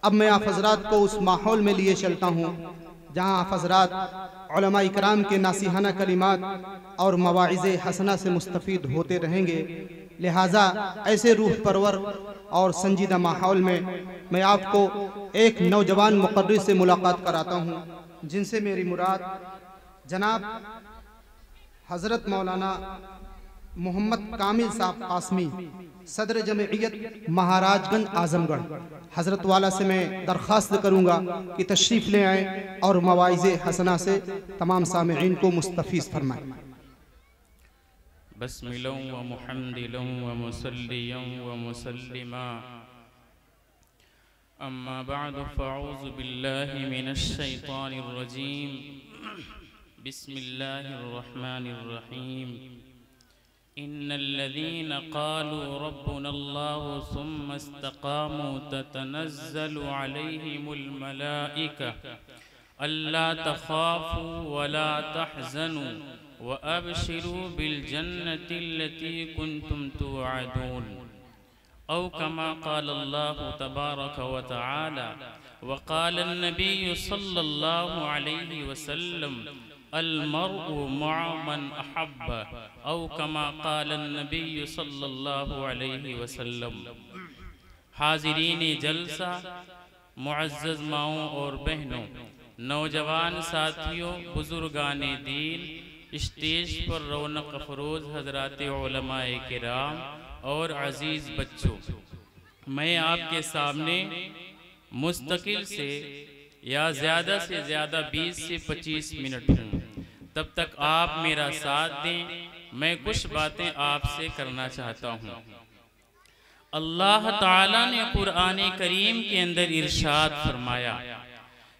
अब मैं आप हजरात को उस माहौल में लिए चलता हूँ जहाँ आप हजरात उलमा इकराम के नासिहाना कलिमात और मवाइज़े हसना से मुस्तफ़ीद होते रहेंगे। लिहाजा ऐसे रूह परवर और संजीदा माहौल में मैं आपको एक नौजवान मुक़र्रिर से मुलाकात कराता हूँ, जिनसे मेरी मुराद जनाब हज़रत मौलाना मोहम्मद कामिल साहब कासमी, सदर जमइयत महाराजगंज आजमगढ़, हज़रत वाला से मैं दरख्वास्त करूँगा कि तशरीफ़ ले आएँ और मवाइज़े हसना से तमाम सामिईन को मुस्तफ़ीज़ फरमाएँ। बस्मिल्लाह व मुहम्दिल्लाह व मुसल्लियां व मुसल्लिमा अम्मा बअद फ़अऊज़ु बिल्लाहि मिनश शैतानिर रजीम बिस्मिल्लाहिर रहमानिर रहीम इन्नल्लज़ीना क़ालू रब्बुनल्लाहु सुम्मा इस्तक़ामू ततनज़्ज़लु अलैहिमुल मलाइका अल्ला तख़ाफ़ू वला तहज़नू व अबशिरू बिल जन्नति अल्लती कुंतुम तुअदून औ कमा क़ाल अल्लाहु तबारक व तआला व क़ाल अन्नबिय्यु सल्लल्लाहु अलैहि वसल्लम अल मर्उ मअ मन अहब्ब औ कमा क़ाल अन्नबिय्यु सल्लल्लाहु अलैहि वसल्लम। हाज़िरीन जलसा, मुअज़्ज़ज़ माओं और बहनों, नौजवान साथियों, बुजुर्गाने दीन, स्टेज पर रौनक अफरोज़ हज़रात उलमाए किराम और अज़ीज़ बच्चों, मैं आपके सामने मुस्तकिल से या ज़्यादा से ज़्यादा 20 से 25 मिनट हूँ। तब तक आप मेरा साथ दें, मैं कुछ बातें आपसे करना चाहता हूँ। अल्लाह ताला ने कुरान करीम के अंदर इरशाद फरमाया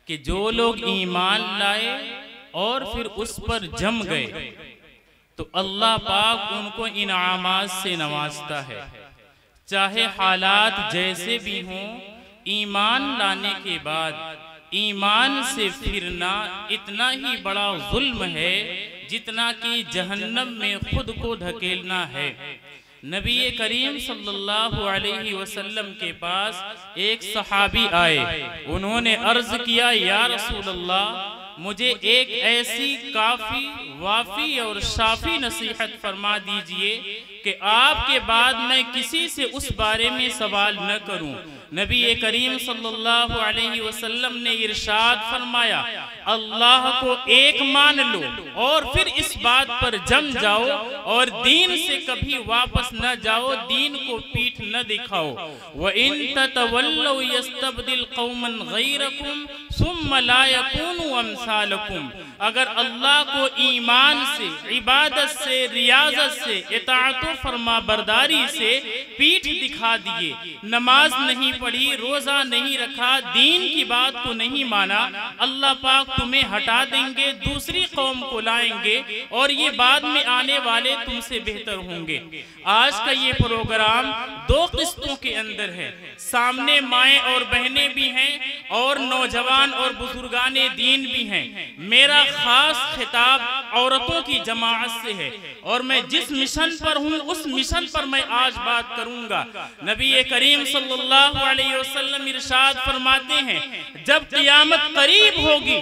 कि जो लोग ईमान लाए और फिर उस पर जम गए तो अल्लाह पाक उनको इनामात से नवाजता है। चाहे हालात जैसे भी हों, ईमान लाने के बाद ईमान से फिरना इतना ही बड़ा जुल्म है जितना कि जहन्नम में खुद को धकेलना है। नबी करीम सल्लल्लाहु अलैहि वसल्लम के पास एक सहाबी आए। उन्होंने अर्ज किया, या रसूल अल्लाह, मुझे एक ऐसी काफी वाफी और शाफी नसीहत फरमा दीजिए कि आपके बाद मैं किसी से उस बारे में सवाल न करूं। नबी करीम सल्लल्लाहु अलैहि वसल्लम ने इरशाद फरमाया, अल्लाह को एक मान लो और फिर इस बात पर जम जाओ और दीन से कभी वापस न जाओ, दीन को पीठ न दिखाओ। व इन ततवल्लौ यस्तबदिल कौमन गैरकुम सुम्मा ला यकूनु अमसालकुम। अगर अल्लाह को ईमान से, इबादत से, रियाजत से, इताअत फरमा बरदारी से पीठ दिखा दिए, नमाज नहीं पढ़ी, रोजा नहीं रखा, दीन की बात को नहीं माना, अल्लाह पाक तुम्हें हटा देंगे, दूसरी कौम को लाएंगे और ये बाद में आने वाले तुमसे बेहतर होंगे। आज का ये प्रोग्राम 2 किस्तों के अंदर है। सामने माएँ और बहनें भी हैं और नौजवान और बुजुर्गाने दीन भी हैं। मेरा खास खिताब औरतों की जमाअत से है और मैं जिस मिशन पर हूँ उस मिशन पर मैं आज बात करूंगा। नबी करीम सल्लल्लाहु अलैहि वसल्लम इरशाद फरमाते हैं, जब क़यामत करीब होगी,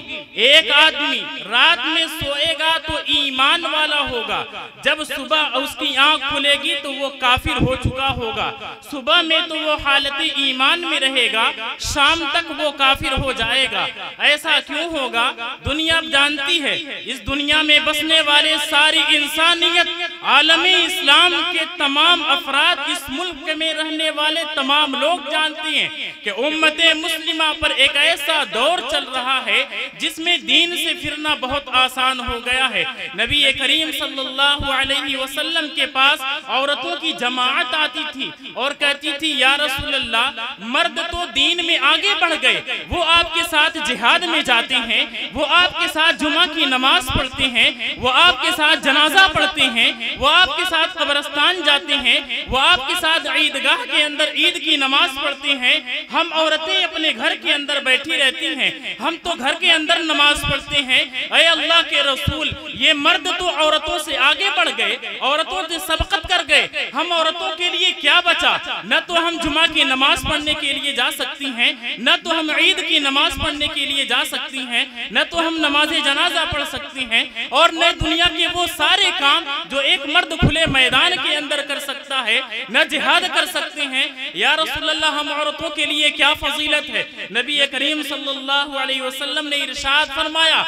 एक आदमी रात में सोएगा तो ईमान वाला होगा, जब सुबह उसकी आंख खुलेगी तो वो काफिर हो चुका होगा। सुबह में तो वो हालत ईमान में रहेगा, शाम तक वो काफिर हो जाएगा। ऐसा क्यों होगा? दुनिया जानती है, इस दुनिया में बसने वाले सारी इंसानियत, आलमी इस्लाम के तमाम अफराद, इस मुल्क में रहने वाले तमाम लोग जानते हैं कि उम्मते मुस्लिमा पर एक ऐसा दौर चल रहा है जिसमें दीन से फिरना बहुत आसान हो गया है। नबी करीम सल्लल्लाहु अलैहि वसल्लम के पास औरतों की जमाअत आती थी और कहती थी, या रसूल अल्लाह, मर्द तो दीन में आगे बढ़ गए, वो आपके साथ जिहाद में जाते हैं, वो आपके साथ जुमा की नमाज पढ़ते हैं, वो आपके साथ जनाजा पढ़ते हैं, वो आपके साथ कब्रिस्तान जाते हैं, वो आपके साथ ईदगाह के अंदर ईद की नमाज पढ़ते हैं। हम औरतें अपने घर के अंदर बैठी रहती हैं, हम तो घर के अंदर नमाज पढ़ते हैं। ऐ अल्लाह के रसूल, ये मर्द तो औरतों से आगे बढ़ गए, औरतों से सबकत कर गए, हम औरतों के लिए क्या बचा? न तो हम जुमा की नमाज पढ़ने के लिए जा सकती हैं, हैं, न तो हम ईद की नमाज पढ़ने के लिए जा सकती हैं, न तो हम नमाज जनाजा पढ़ सकती हैं, और न दुनिया के वो सारे काम जो एक मर्द खुले मैदान के अंदर कर सकता है, न जिहाद कर सकते हैं। या रसूलल्लाह, हम औरतों के लिए क्या फजीलत है। नबी करीम सल्लल्लाहु अलैहि वसल्लम ने इरशाद फरमाया,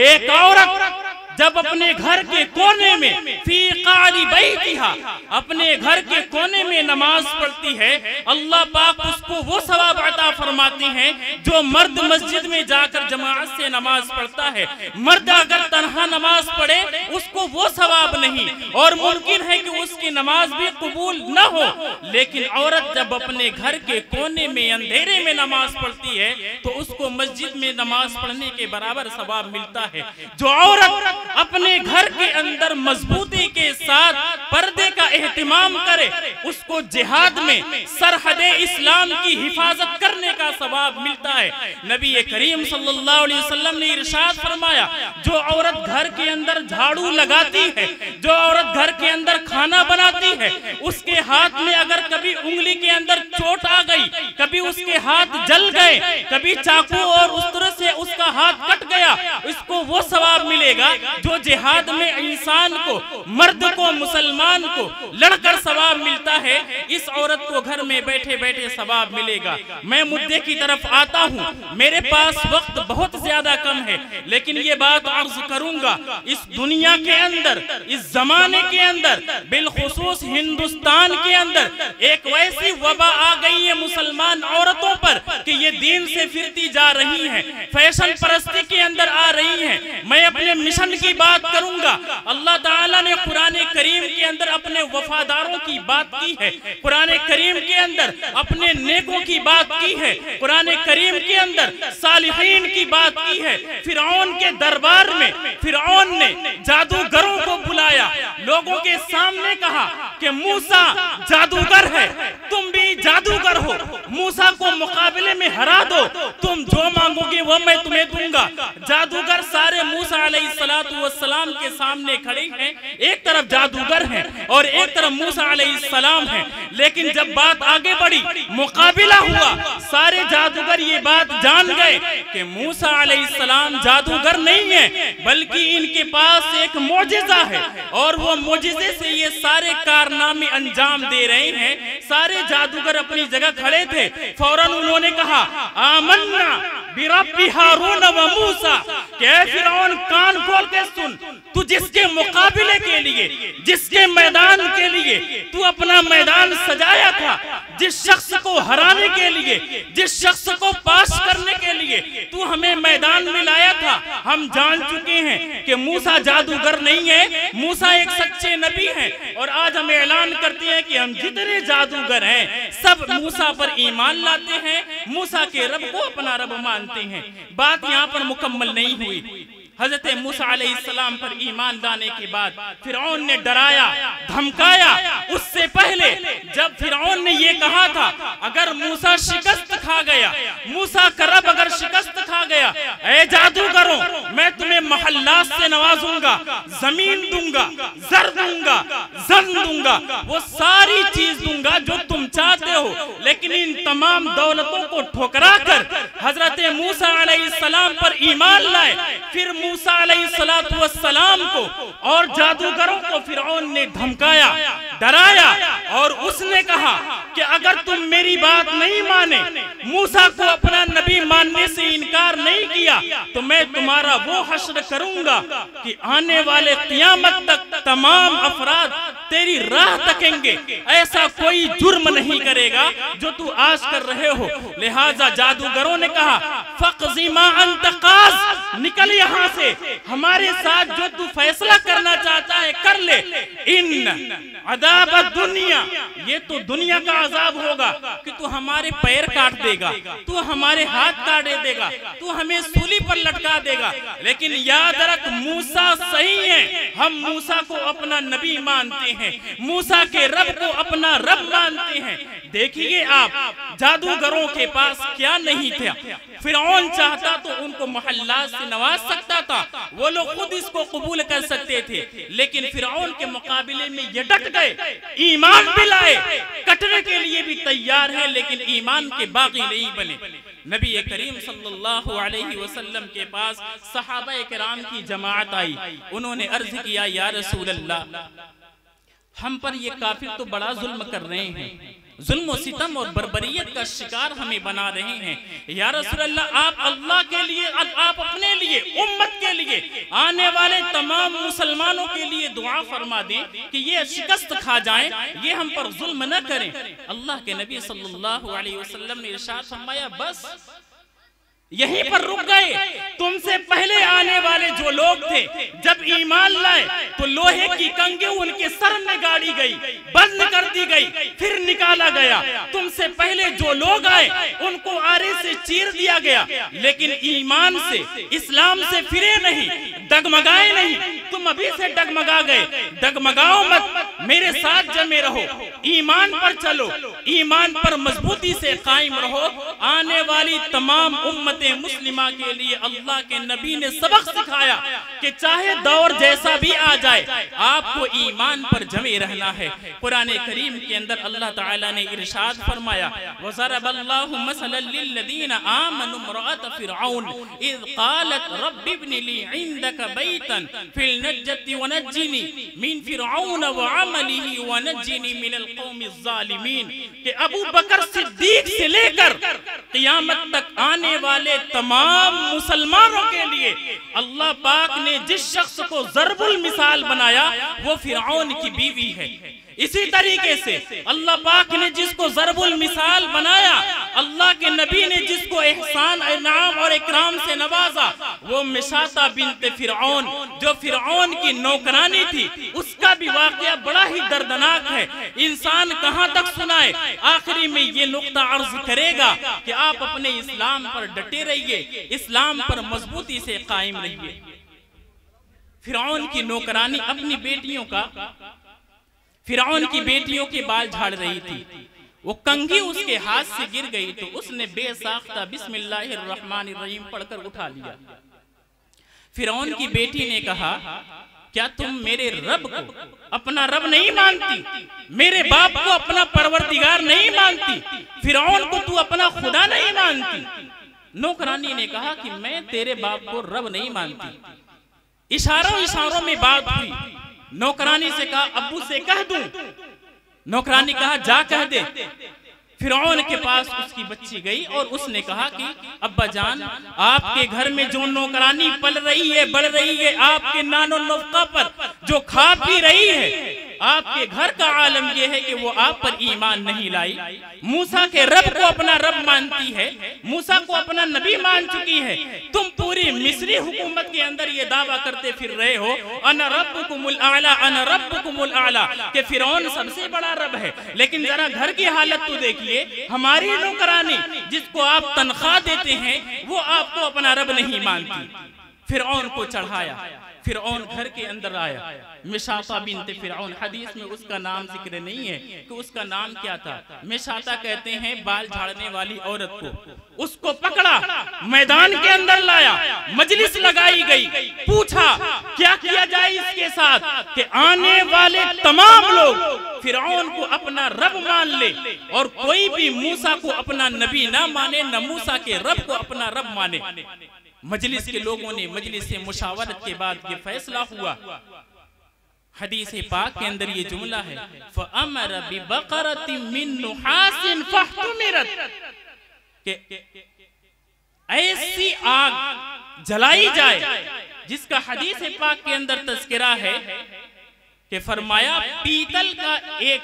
एक औरत जब अपने घर के कोने में फी क़ारी बैतिहा, अपने घर के कोने में नमाज पढ़ती है, अल्लाह पाक उसको वो सवाब अता फरमाते हैं जो मर्द मस्जिद में जाकर जमाअत से नमाज पढ़ता है। मर्द अगर तन्हा नमाज पढ़े उसको वो सवाब नहीं, और मुमकिन है कि उसकी नमाज भी कबूल न हो, लेकिन औरत जब अपने घर के कोने में अंधेरे में नमाज पढ़ती है तो उसको मस्जिद में नमाज पढ़ने के बराबर सवाब मिलता है। जो औरत अपने घर के अंदर मजबूती के साथ पर्दे का एहतिमाम करे, उसको जिहाद में सरहदे इस्लाम की हिफाजत करने का सवाब मिलता है। नबी करीम सल्लल्लाहु अलैहि वसल्लम ने इरशाद फरमाया, जो औरत घर के अंदर झाड़ू लगाती है, जो औरत घर के अंदर खाना बनाती है, उसके हाथ में अगर कभी उंगली के अंदर चोट आ गई, कभी उसके हाथ जल गए, कभी चाकू और उस तरह से उसका हाथ कट गया, इसको वो सवाब मिलेगा जो जिहाद में इंसान को, मर्द को, मुसलमान को लड़कर सवाब मिलता है। इस औरत को घर में बैठे बैठे सवाब मिलेगा। मैं मुद्दे की तरफ आता हूँ, मेरे पास वक्त बहुत ज्यादा कम है, लेकिन ये बात अर्ज करूंगा, इस दुनिया के अंदर, इस जमाने के अंदर, बिलखुसूस हिंदुस्तान के अंदर एक वैसी वबा आ गई है मुसलमान औरतों पर कि ये दीन से फिरती जा रही हैं, फैशन परस्ती के अंदर आ रही हैं। मैं अपने मिशन की बात करूंगा। अल्लाह ताला ने कुरान करीम के अंदर अपने वफादारों की बात की है, कुरान करीम के अंदर अपने नेकों की बात की है, कुरान करीम के अंदर सालिहीन की बात की है। फिरौन के दरबार में फिरौन ने जादूगरों को बुलाया, लोगों के सामने कहा कि मूसा जादूगर है, तुम भी जादूगर हो, मूसा को मुकाबले में हरा दो, तुम जो मांगोगे वो मैं तुम्हें दूंगा। जादूगर सारे मूसा अलैहिस्सलातु वस्सलाम के सामने खड़े हैं, एक तरफ जादूगर हैं और एक तरफ मूसा अलैहिस्सलाम हैं। लेकिन जब बात आगे बढ़ी, मुकाबला हुआ, सारे जादूगर ये बात जान गए कि मूसा अलैहिस्सलाम जादूगर नहीं है, बल्कि इनके पास एक मोजिज़ा है, और वो मोजिज़े से ये सारे कारनामे अंजाम दे रहे हैं। सारे जादूगर अपनी जगह खड़े थे, फौरन उन्होंने कहा, आमन्ना बिरब्बि हारून व मूसा, क्या फिरौन कान खोल के सुन, तू जिसके मुकाबले के लिए, जिसके मैदान के लिए तू अपना मैदान सजाया था, जिस शख्स को हराने के लिए, जिस शख्स को पास करने के लिए तू हमें मैदान में लाया था, हम जान चुके हैं कि मूसा जादूगर नहीं है, मूसा एक सच्चे नबी हैं। और आज हम ऐलान करते हैं कि हम जितने जादूगर हैं सब मूसा पर ईमान लाते हैं, मूसा के रब को अपना रब मानते हैं। बात यहाँ पर मुकम्मल नहीं हुई। हजरत मूसा अलैहिस्सलाम पर ईमान लाने के बाद फिरौन ने डराया, धमकाया। उससे पहले जब फिरौन ने ये कहा था, अगर मूसा शिकस्त खा गया, मूसा का रब अगर शिकस्त खा गया, ऐ जादूगरों, मैं तुम्हें महल्लात से नवाजूंगा, जमीन दूंगा, जर दूंगा, जन दूंगा, वो सारी चीज दूंगा जो तुम चाहते हो। लेकिन इन तमाम दौलतों को ठुकरा कर हजरत मूसा अलैहिस्सलाम पर ईमान लाए। फिर मूसा अलैहिस्सलातु वस्सलाम को और जादूगरों को फिरौन ने धमकाया, डराया, और उसने कहा कि अगर तुम मेरी बात नहीं माने, मूसा को अपना नबी मानने से इनकार नहीं किया, तो मैं तुम्हारा वो हश्र करूंगा कि आने वाले क़यामत तक तमाम अफराद तेरी राह तकेंगे, ऐसा कोई जुर्म नहीं करेगा जो तू आज कर रहे हो। लिहाजा जादूगरों ने कहा, फ़क़ज़ी मा अंत क़ाज़, निकल यहाँ से, हमारे साथ जो तू फैसला करना चाहता है कर ले। इन अदाब दुनिया, ये तो दुनिया का अजाब होगा कि तू हमारे पैर काट देगा, तू हमारे हाथ काट देगा, तू हमें सूली पर लटका देगा। लेकिन याद रख, मूसा सही है, हम मूसा को अपना नबी मानते हैं, मूसा के रब को अपना रब मानते हैं। देखिए आप, जादूगरों के पास क्या नहीं था। फिरौन चाहता तो उनको मोहल्लात से नवाज सकता था, वो लोग खुद इसको कबूल कर सकते थे, लेकिन फिरौन के मुकाबले में ये डट गए, ईमान भी लाए, कटने के लिए भी तैयार है, लेकिन ईमान के बागी नहीं बने। नबी करीम सल्लल्लाहु अलैहि वसल्लम के पास सहाबा किराम की जमात आई। उन्होंने अर्ज किया, या रसूल अल्लाह, हम पर ये काफिर तो बड़ा जुल्म कर रहे हैं, जुल्म सितम और बर्बरियत का शिकार हमें बना रहे हैं। या रसूल अल्लाह, आप अल्लाह के लिए, आप अपने लिए, उम्मत के लिए, आने वाले तमाम मुसलमानों के लिए दुआ फरमा दें कि ये शिकस्त खा जाएं, ये हम पर जुल्म न करें। अल्लाह के नबी सल्लल्लाहु अलैहि वसल्लम ने इरशाद फरमाया, बस यहीं पर रुक गए। तुमसे पहले आने वाले जो लोग थे, जब ईमान लाए तो लोहे की कंगे उनके सर में गाड़ी गई, बंद कर दी गई, फिर निकाला गया। तुमसे पहले जो लोग आए उनको आरे से चीर दिया गया, लेकिन ईमान से, इस्लाम से फिरे नहीं, डगमगाए नहीं। तुम अभी से डगमगा गए, डगमगाओ मत, मेरे साथ जमे रहो, ईमान पर चलो, ईमान पर मजबूती से कायम रहो। आने वाली तमाम उम्मत मुस्लिमा के लिए अल्लाह के नबी ने सबक सिखाया कि चाहे दौर जैसा भी आ जाए, आपको ईमान पर जमे रहना है। कुरान करीम के अंदर अल्लाह ताला ने इरशाद फरमाया, वज़रबल्लाहु मसलन लिल्लज़ीना आमनु इम्रअत फ़िरऔन इज़ क़ालत रब्बि इब्नि ली इंदक बैतन फ़िल नज्जति वनज्जिनी मिन फ़िरऔन व अमलिही वनज्जिनी मिनल क़ौमिज़ ज़ालिमीन। कि अबू बकर सिद्दीक से लेकर क़यामत तक आने वाले तमाम मुसलमानों के लिए अल्लाह पाक ने जिस शख्स को ज़रबुल मिसाल बनाया वो फिरऔन की बीवी है। इसी तरीके से अल्लाह पाक ने जिसको ज़रबुल मिसाल बनाया, अल्लाह के नबी ने जिसको एहसान, इनाम और इकराम से नवाजा, वो मिशाता बिन्त फिरऔन, जो फिरऔन की नौकरानी थी, उसका भी वाकया बड़ा ही दर्दनाक है। इंसान कहां तक सुनाए। आखिरी में ये नुक्ता अर्ज करेगा कि आप अपने इस्लाम पर डटे रहिए, इस्लाम पर मजबूती से कायम रहिए। फिरऔन की नौकरानी अपनी बेटियों का, फिरऔन की बेटियों के बाल झाड़ रही थी, वो कंघी उसके हाथ से गिर गई तो उसने बेसाख्ता बिस्मिल्लाहिर्रहमानिर्रहीम पढ़कर उठा लिया। फिरऔन की बेटी ने कहा, क्या तुम मेरे रब को अपना रब नहीं मानती, मेरे बाप को अपना परवरदिगार नहीं मानती, फिरऔन को तू अपना खुदा नहीं मानती? नौकरानी ने कहा कि मैं तेरे बाप को रब नहीं मानती। इशारों इशारों में बात हुई। नौकरानी से कहा, अब्बू से कह दूं? नौकरानी कहा, जा कह दे। फिरौन के पास उसकी बच्ची गई और उसने कहा कि अब्बा जान, आपके घर में जो नौकरानी पल रही है, बढ़ रही है, आपके नानो नौका पर जो खा पी रही है, आपके घर का आलम यह है कि वो आप पर ईमान नहीं लाई। मूसा के रब को अपना रब मानती है, मूसा को अपना नबी मान चुकी है। तुम पूरी मिस्री हुकूमत के अंदर ये दावा करते फिर रहे हो, अना रब्बुकुमुल आला, अना रब्बुकुमुल आला, कि फिरौन सबसे बड़ा रब है। लेकिन जरा घर की हालत तो देखिए, हमारी नौकरानी जिसको आप तनख्वाह देते हैं वो आपको अपना रब नहीं मानती। फिरौन को चढ़ाया, फिरौन घर के अंदर आया, मिशाता बिन्त फिरौन, हदीस में उसका नाम जिक्र नहीं है कि उसका नाम क्या था। मिशाता कहते हैं बाल झाड़ने वाली औरत को। उसको पकड़ा, मैदान के अंदर लाया, मजलिस लगाई गई, पूछा क्या किया जाए इसके साथ कि आने वाले तमाम लोग फिरौन को अपना रब मान ले और कोई भी मूसा को अपना नबी ना माने, न मूसा के रब को अपना रब माने। मजलिस के लोगों ने मजलिस से मुशावरत के बाद ये फैसला हुआ। हदीस पाक के अंदर ये जुमला है, फ़अमर बिबक़रतिन मिन नुहासिन फ़हतुमिरत, कि ऐसी आग जलाई जाए जिसका हदीस पाक के अंदर तज़किरा है कि फरमाया पीतल का एक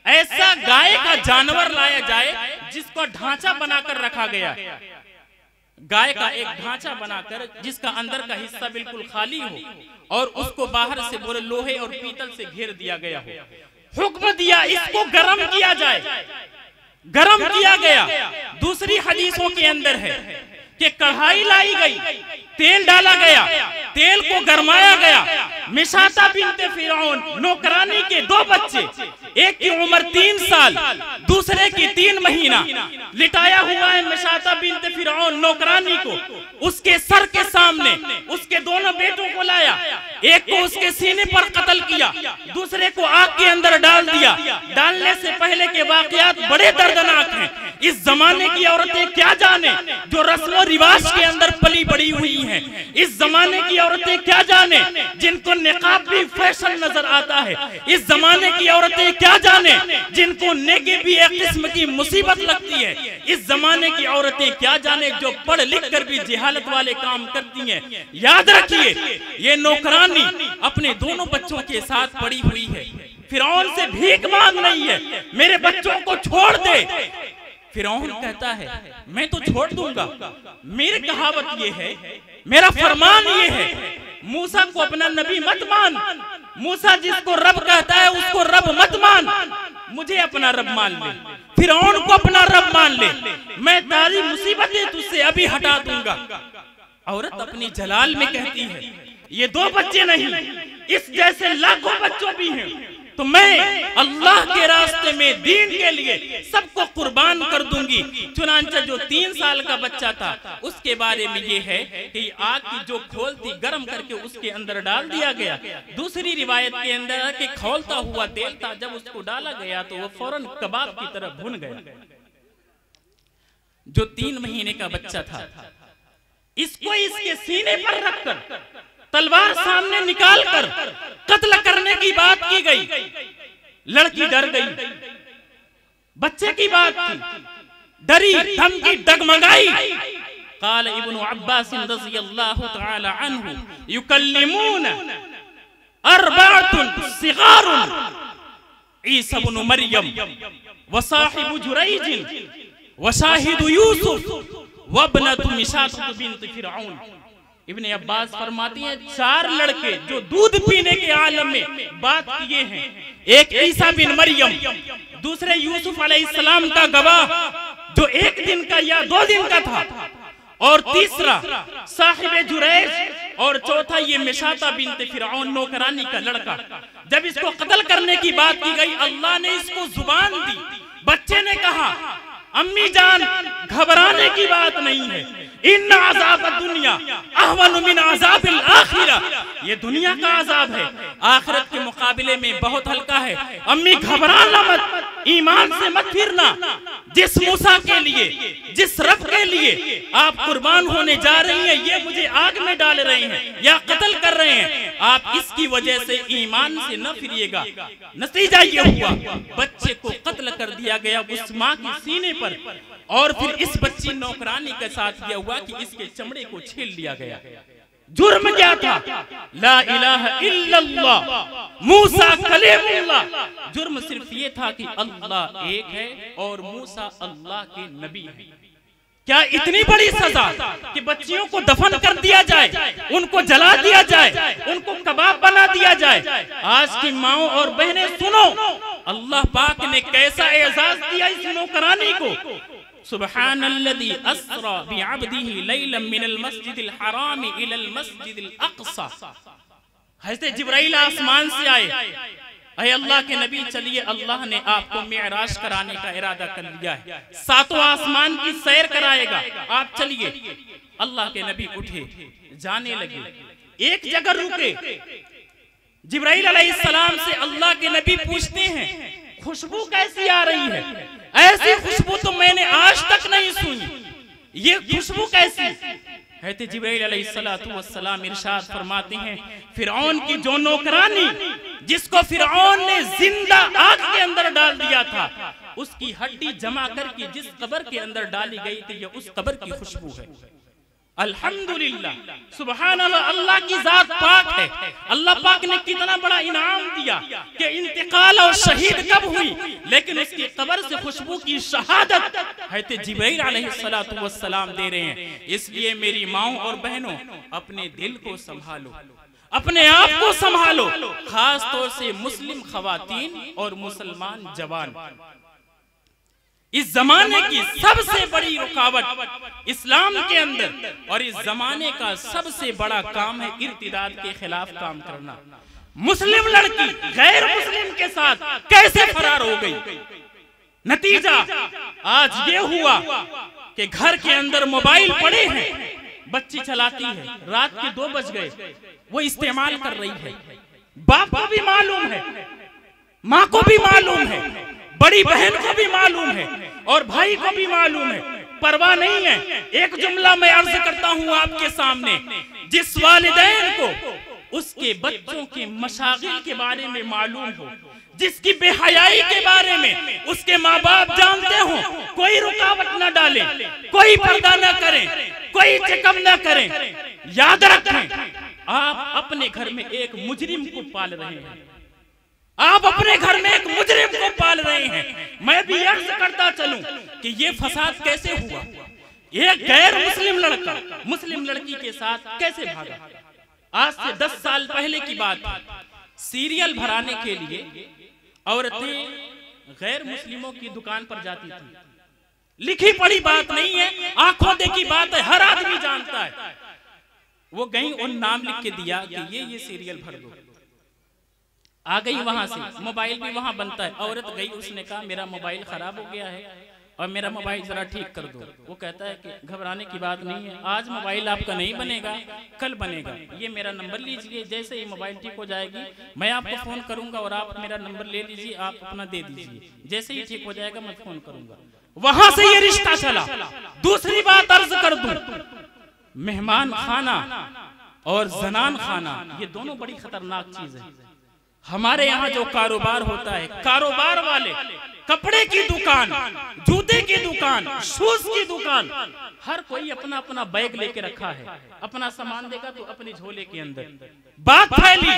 ऐसा गाय का जानवर लाया जाए जिसको ढांचा बनाकर रखा गया, गाय का एक ढांचा बनाकर जिसका अंदर का हिस्सा बिल्कुल खाली हो और उसको बाहर से बोले लोहे और पीतल से घेर दिया गया हो। हुक्म दिया इसको गर्म किया जाए, गर्म किया गया। दूसरी हदीसों के अंदर है कि कढ़ाई लाई गई, तेल डाला गया, तेल को गरमाया गया, मिशाता बिन्ते फिरौन नौकरानी के 2 बच्चे, एक की उम्र 3 साल, दूसरे की 3 महीना, लिटाया हुआ है मिशाता बिन्ते फिरौन नौकरानी को। उसके सर के सामने उसके दोनों बेटों को लाया, एक को उसके सीने पर कत्ल किया, दूसरे को आग के अंदर डाल दिया। डालने से पहले के वाकयात बड़े दर्दनाक हैं। इस जमाने की औरतें क्या जाने जो रस्म रिवाज के अंदर पली बड़ी हुई हैं। इस जमाने की औरतें क्या जाने जिनको निकाब भी फैशन नजर आता है। इस जमाने की औरतें क्या जाने जिनको नेकी भी एक किस्म की मुसीबत लगती है। इस जमाने की औरतें क्या जाने जो पढ़ लिख कर भी जिहालत वाले काम करती हैं। याद रखिए, ये नौकरानी अपने दोनों बच्चों के साथ पड़ी हुई है। फिरौन से भीख मांग रही है, मेरे बच्चों को छोड़ दे। फिरौन कहता है मैं तो छोड़ दूंगा। मेरी कहावत ये है, मेरा फरमान ये है, मूसा को अपना नबी मत मान। मूसा जिसको रब कहता है उसको रब मत मान, मुझे अपना रब मान ले। फिरौन को अपना रब मान ले, मैं तारी मुसीबतें तुझसे अभी हटा दूंगा। औरत अपनी जलाल में कहती है ये 2 बच्चे नहीं, इस जैसे लाखों बच्चों भी हैं, तो मैं अल्लाह के रास्ते में दीन के लिए सबको कुर्बान कर दूंगी। चुनांचे जो 3 साल का बच्चा था उसके बारे में ये है कि आग की जो खोल थी गर्म करके उसके अंदर डाल दिया गया। दूसरी रिवायत के अंदर कि खौलता हुआ तेल था, जब उसको डाला गया तो वो फौरन कबाब की तरह भुन गया। जो 3 महीने का बच्चा था, इसको इसके सीने पर रखकर तलवार सामने निकालकर कत्ल करने की बात की गई। लड़की डर गई, बच्चे की बात थी, डरी, धमकी, डगमगाई। काल इब्नु अब्बास रज़ियल्लाहु तआला अन्हु युकल्लिमून अर्बअतुन सिगारुन ईसा इब्नु मरियम व साहिबु जुरैज व शाहिदु यूसुफ व इब्नतु मिशाता बिन्त फिरऔन। इब्ने अब्बास फरमाती हैं 4 लड़के जो दूध पीने के आलम में बात किए हैं। एक ईसा बिन मरियम, दूसरे यूसुफ अलैहिस्सलाम का गवाह जो 1 दिन का या 2 दिन का था, और तीसरा साहिबे जुरैज, और चौथा ये मिशाता बिन्त फिरऔन नौकरानी का लड़का। जब इसको कत्ल करने की बात की गई, अल्लाह ने इसको जुबान दी। बच्चे ने कहा अम्मी जान घबराने की बात नहीं है, इन्ना अज़ाब दुनिया अहवन मिन अज़ाबिल आखिरा, ये दुनिया का अज़ाब है, आखिरत के मुकाबले में बहुत हल्का है। अम्मी घबराना मत, ईमान से मत फिरना। जिस मूसा के लिए, जिस रब के लिए आप कुर्बान होने जा रही हैं, ये मुझे आग में डाल रहे हैं या कत्ल कर रहे हैं, आप इसकी वजह से ईमान से न फिरिएगा। नतीजा ये हुआ, बच्चे को कत्ल कर दिया गया उस माँ की सीने पर, और फिर इस बच्ची नौकरानी के साथ यह हुआ कि इसके चमड़े को छील लिया गया। जुर्म क्या था? ला इलाहा इल्लल्लाह मूसा कलीमुल्लाह। जुर्म सिर्फ ये था कि अल्लाह एक है और मूसा अल्लाह के नबी है। क्या इतनी बड़ी सजा कि बच्चियों को दफन कर दिया जाए, उनको जला दिया जाए, उनको कबाब बना दिया जाए। आज की माओ और बहनें सुनो, अल्लाह पाक ने कैसा एजाज दिया इस नौकरानी को। सुब्हानल्लज़ी अस्रा बिअब्दिही लैलन मिनल मस्जिदिल हराम इलल मस्जिदिल अक़सा। हज़रत जिब्राइल आसमान से आए, अरे अल्लाह के नबी चलिए, अल्लाह ने आपको मिअराज कराने का इरादा कर लिया है, 7वां आसमान की सैर कराएगा, आप चलिए। अल्लाह के नबी उठे, जाने लगे, एक जगह रुके। जिब्राइल अलैहिस्सलाम से अल्लाह के नबी पूछते हैं खुशबू कैसी आ रही है? ऐसी खुशबू तो मैंने आज तक नहीं सुनी, ये खुशबू कैसी? है जिब्राइल अलैहिस्सलातु वस्सलाम इरशाद फरमाते हैं, फिरौन की जो नौकरानी जिसको फिरौन ने जिंदा आग के अंदर डाल दिया था, उसकी हड्डी जमा करके जिस कब्र के अंदर डाली गई थी, ये उस कब्र की खुशबू है। अल्हम्दुलिल्लाह, सुभान अल्लाह, अल्लाह की जात पाक है। अल्लाह पाक ने कितना बड़ा इनाम दिया कि इंतकाल और शहीद कब हुई, लेकिन उसकी कब्र से खुशबू की शहादत है जिब्राइल अलैहिस्सलातु वस्सलाम दे रहे हैं। इसलिए मेरी माओ और बहनों, अपने दिल को संभालो, अपने आप को संभालो, खास तौर से मुस्लिम खवातीन और मुसलमान जवान। इस जमाने की सबसे बड़ी रुकावट इस्लाम के अंदर और इस जमाने का सबसे बड़ा काम है इर्तिदाद के खिलाफ काम करना। मुस्लिम लड़की गैर मुस्लिम के साथ कैसे फरार हो गई? नतीजा आज ये हुआ कि घर के अंदर मोबाइल पड़े हैं, बच्ची चलाती है, रात के 2 बज गए, वो इस्तेमाल कर रही है। बाप को भी मालूम है, माँ को भी मालूम है, बड़ी बहन को भी मालूम है और भाई को भी मालूम है, परवाह नहीं है। एक जुमला मैं अर्ज करता हूँ आपके सामने, जिस वालिदैन को उसके बच्चों के मशागिल के बारे में मालूम हो, जिसकी बेहयाई के बारे में उसके माँ बाप जानते हो, कोई रुकावट न डाले, कोई पर्दा न करें, कोई चेकअप न करें, याद रखें आप अपने घर में एक मुजरिम को पाल रहे हैं, आप अपने घर में एक मुजरिम को पाल रहे हैं। मैं भी अर्ज करता चलूं कि ये फसाद कैसे हुआ? एक गैर मुस्लिम लड़का मुस्लिम लड़की के साथ कैसे भागा? आज से 10 साल पहले की बात है। सीरियल भराने के लिए औरतें गैर मुस्लिमों की दुकान पर जाती थी। लिखी पढ़ी बात नहीं है, आंखों देखी बात है, हर आदमी जानता है। वो गई, उन नाम लिख के दिया कि ये सीरियल भर दो। आ गई वहां से, मोबाइल भी वहां बनता है। औरत गई, उसने कहा मेरा मोबाइल खराब हो गया है और मेरा मोबाइल जरा ठीक कर दो। वो कहता है कि घबराने की बात नहीं है, आज मोबाइल आपका नहीं बनेगा, कल बनेगा, ये मेरा नंबर लीजिए, जैसे ही मोबाइल ठीक हो जाएगी मैं आपको फोन करूंगा और आप मेरा नंबर ले लीजिए, आप अपना दे दीजिए, जैसे ही ठीक हो जाएगा मैं फोन करूंगा। वहां से ये रिश्ता चला। दूसरी बात अर्ज कर दूं, मेहमान खाना और जनान खाना, ये दोनों बड़ी खतरनाक चीज है। हमारे यहाँ जो कारोबार होता है, कारोबार वाले कपड़े की दुकान, जूते की दुकान, शूज की दुकान, हर कोई अपना अपना बैग लेके रखा है, अपना सामान देगा तो अपने झोले के अंदर। बात फैली,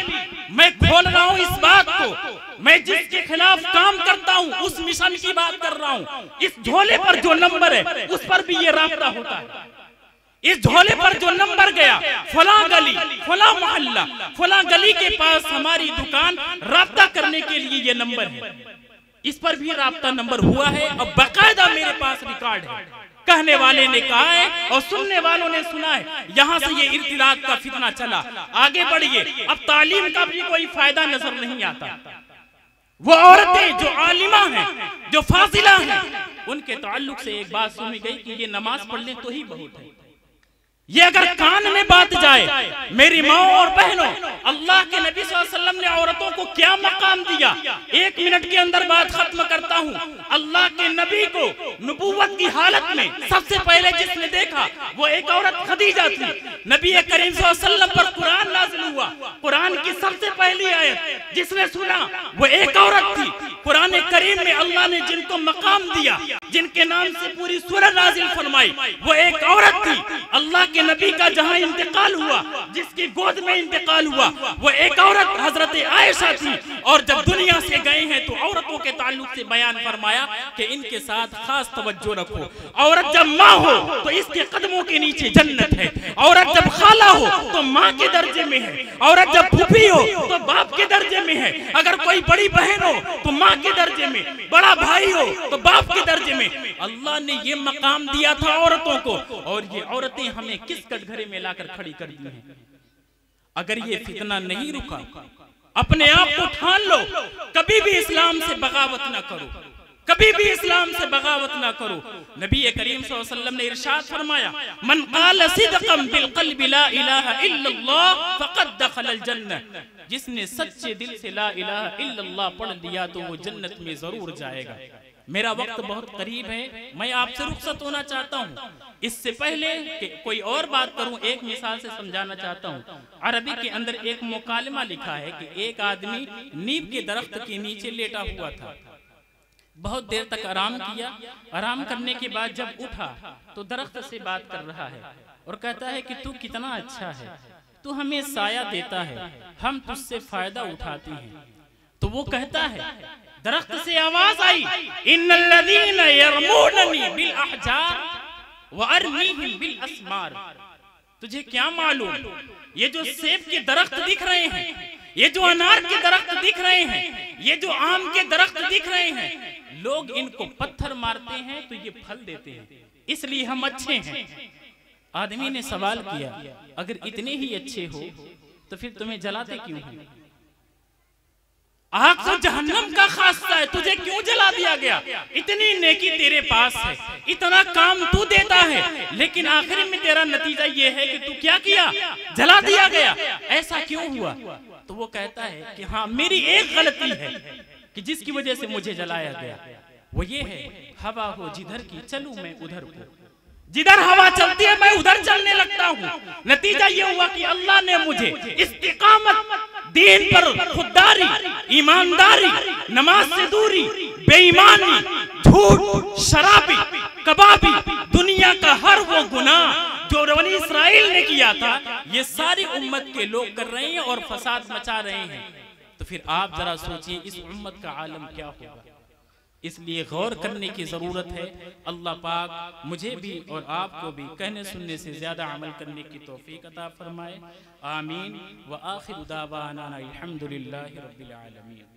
मैं खोल रहा हूँ इस बात को, मैं जिसके खिलाफ काम करता हूँ उस मिशन की बात कर रहा हूँ। इस झोले पर जो नंबर है उस पर भी ये राब्ता होता है। इस झोले पर जो नंबर गया, फला गली, फला मोहल्ला, फला गली के पास हमारी दुकान, राब्ता करने के लिए ये नंबर है। इस पर भी राब्ता नंबर हुआ है और बाकायदा मेरे पास रिकॉर्ड है। कहने वाले ने कहा है और सुनने वालों ने सुना है। यहाँ से ये इर्तिदाद का फितना चला। आगे बढ़िए, अब तालीम का भी कोई फायदा नजर नहीं आता। वो औरतें जो आलिमा हैं, जो फाजिला हैं, उनके ताल्लुक से एक बात सुनी गई कि ये नमाज पढ़ ले तो ही बहुत है। ये अगर कान में बात जाए, मेरी माँ और बहनों, अल्लाह के नबी सल्लल्लाहु अलैहि वसल्लम ने औरतों को क्या मकाम दिया, 1 मिनट के अंदर बात खत्म करता हूँ। अल्लाह के नबी को नबूवत की हालत में सबसे पहले जिसने देखा वो एक औरत खदीजा थी। नबी करीम सल्लल्लाहु अलैहि वसल्लम पर कुरान नाज़िल हुआ, कुरान की सबसे पहली आयत जिसने सुना वो एक औरत थी। कुरान करीम में अल्लाह ने जिनको मकाम दिया, जिनके नाम से पूरी सूरह नाज़िल फरमाई, वो एक औरत थी। अल्लाह के नबी का जहां इंतकाल हुआ, जिसकी गोद में इंतकाल हुआ, वो एक औरत हजरत आयशा थी। और जब दुनिया से गए हैं तो औरतों के ताल्लुक से बयान फरमाया कि इनके साथ खास तवज्जो रखो। औरत जब माँ हो तो इसके कदमों के नीचे जन्नत है। औरत जब खाला हो तो माँ के दर्जे में है। औरत जब फूफी हो तो बाप के दर्जे में है। अगर कोई बड़ी बहन हो तो माँ के दर्जे में, बड़ा भाई हो तो बाप के दर्जे में। अल्लाह ने ये मकाम दिया था औरतों को, और ये औरतें हमें किस कटघरे में लाकर खड़ी कर दी हैं। अगर ये फितना नहीं रुका, अपने आप को ठान लो, कभी भी इस्लाम से बगावत ना करो, कभी भी इस्लाम से बगावत ना करो। नबी करीम सल्लल्लाहु अलैहि वसल्लम ने इरशाद फरमाया, मन क़ाल सिद्क़न बिल क़ल्बि ला इलाहा इल्लल्लाह फ़क़द दख़लल जन्नह। जिसने सच्चे दिल से ला इलाहा इल्लल्लाह पढ़ लिया तो वो जन्नत में जरूर जाएगा। मेरा वक्त बहुत करीब है, मैं आपसे रुखसत होना चाहता हूँ। इससे पहले कि कोई और बात करूं, एक मिसाल से समझाना चाहता हूं। अरबी के अंदर एक मुकालमा लिखा है कि एक आदमी नीम के दरख्त के नीचे लेटा हुआ था, बहुत देर तक आराम किया। आराम करने के बाद जब उठा तो दरख्त से बात कर रहा है और कहता है कि तू कितना अच्छा है, तू हमें साया देता है, हम तुझसे फायदा उठाते हैं। तो वो कहता है, दरख्त से आवाज आई, इन्नल्लज़ीना यरमूननी बिल अहजार व अरमीहिम बिल अस्मार। तुझे क्या मालूम, ये जो सेब के दरख्त दिख रहे हैं, ये जो अनार के दरख्त दिख रहे हैं, ये जो आम के दरख्त दिख रहे हैं, लोग इनको पत्थर मारते हैं तो ये फल देते हैं, इसलिए हम अच्छे हैं। आदमी ने सवाल किया, अगर इतने ही अच्छे हो तो फिर तुम्हें जलाते क्यों हैं? आग तो जहन्नम का खासा है, तुझे क्यों जला दिया गया? इतनी नेकी तेरे पास है, इतना काम तू देता है, लेकिन आखिर में तेरा नतीजा ये है कि तू क्या किया? जला दिया गया। ऐसा क्यों हुआ? तो वो कहता है कि हाँ, मेरी एक गलती है कि जिसकी वजह से मुझे जलाया गया। वो ये है, हवा हो जिधर की चलूं मैं उधर को, जिधर हवा चलती है मैं उधर चलने लगता हूँ। नतीजा ये हुआ कि अल्लाह ने मुझे इस्तिकामत, दीन पर खुददारी, ईमानदारी, नमाज से दूरी, बेईमानी, झूठ, शराबी, कबाबी, दुनिया का हर वो गुनाह जो बनी इस्राइल ने किया था, ये सारी उम्मत के लोग कर रहे हैं और फसाद मचा रहे हैं। तो फिर आप जरा सोचिए इस उम्मत का आलम क्या होगा। इसलिए गौर करने की जरूरत है। अल्लाह पाक मुझे भी और आपको भी कहने सुनने से ज्यादा अमल करने की तौफीक अता फरमाए। आमीन व आखिर दावाना अल्हम्दुलिल्लाहि रब्बिल आलमीन।